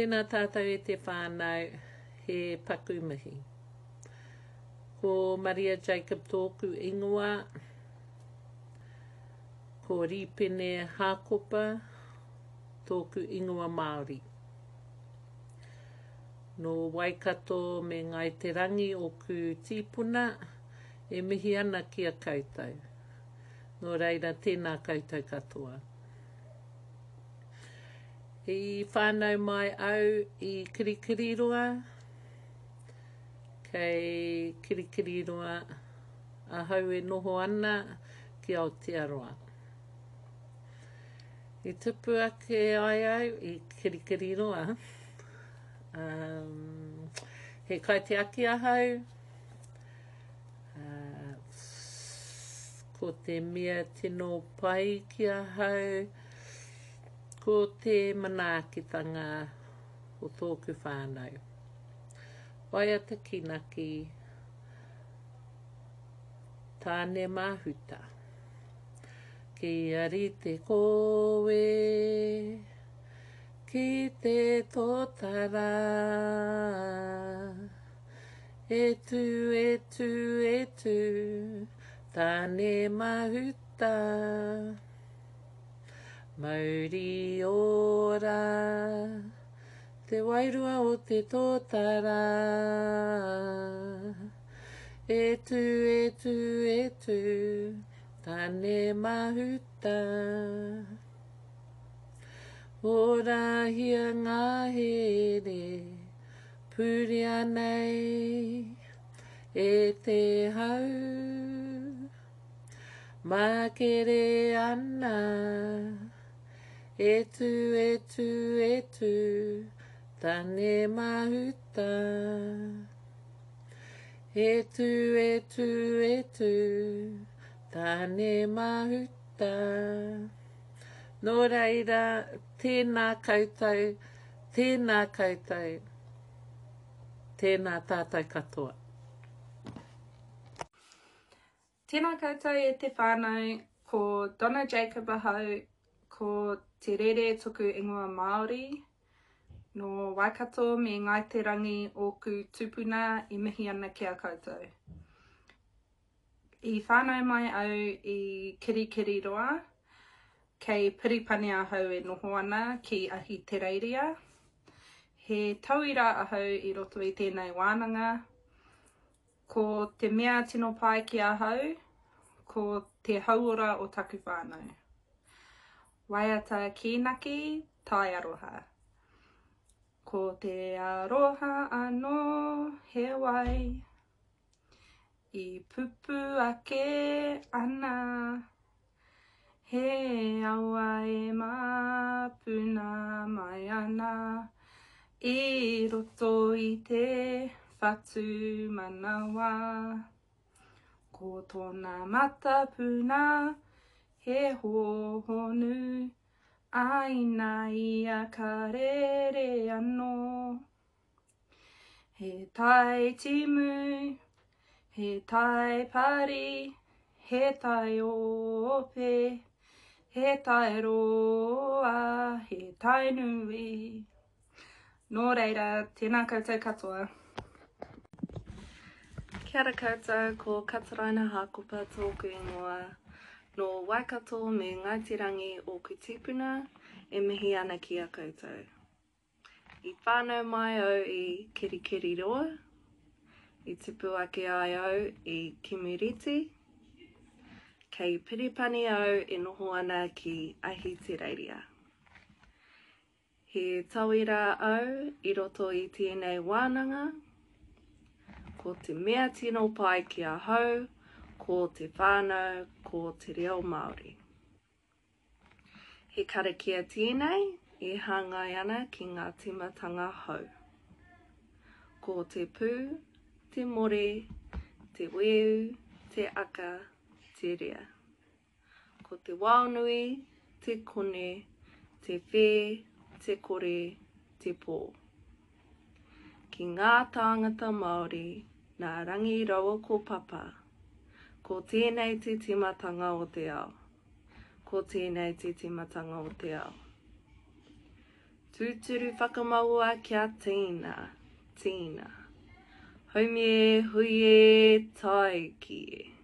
Tēnā tātou e te whānau he paku mihi. Ko Maria Jacob tōku ingoa, ko Ripene Hākopa tōku ingoa Māori. No Waikato me Ngai Te Rangi o ku tīpuna e mihi ana ki a koutou. No reira, tēnā koutou katoa. I whānau mai au i Kirikiriroa, kei Kirikiriroa ahau e noho ana ki Aotearoa. I tupu ake ai au i Kirikiriroa, he kaiti ake ahau, ko te mea tino pai ki ahau, ko te manaakitanga o tōku whānau. Waia te kinaki, tāne mahuta. Ki ari te koe, ki te tōtara. E tu, tāne mahuta. Mauri ora, te wairua o te tōtara. E tu, tāne mahuta. Ora hia ngā here, puria nei, e te hau. Makere ana. E tu, tāne mahuta. E tu, tāne mahuta. Nō reira, tēnā koutou, tēnā tātou katoa. Tēnā koutou e te whānau, ko Donna Jacob ahau, ko te rere tuku ingoa Māori, no Waikato me Ngai Te Rangi o ku tupuna I mihi ana ki a koutou. I whānau mai au I Kirikiriroa, kei Piripani ahau e noho ana ki Ahitereiria. He tauira ahau I roto I tēnei wānanga, ko te mea tino pai ki ahau, ko te hauora o taku whānau. Waiata kinaki, tai aroha. Ko te aroha anō he wai, I pupu ake ana, he aua e mapuna mai ana, I roto I te whatu manawa. Ko tōna matapuna, he hohonu, aina ia ka rere anō. He tai timu, he tai pari, he tai ope, he tai roa, he tai nui. Nō reira, tēnā koutou katoa. Kia ora koutou, ko Kataraina Hākopa tōku ingoa, no Waikato me Ngai Te Rangi o ku tīpuna, e mihi ana ki a koutou. I whānau mai au I Kirikiriroa, I tupu ake ai au I Kimiriti, kei Piripani au e noho ana ki Ahitereiria. He tauira au I roto I tēnei wānanga, ko te mea tino pai ki a hau, ko te whānau, ko te reo Māori. He karakia tēnei, e hāngai ana ki ngā timatanga hau. Ko te pū, te more, te weu, te aka, te rea. Ko te waonui, te kone, te whē, te kore, te pō. Ki ngā tāngata Māori, nā rangi rawa ko papa, ko tēnei te timatanga o te ao. Ko tēnei te timatanga o te ao. Tūturu whakamaua kia tīna, tīna. Haumie hui e tai ki e.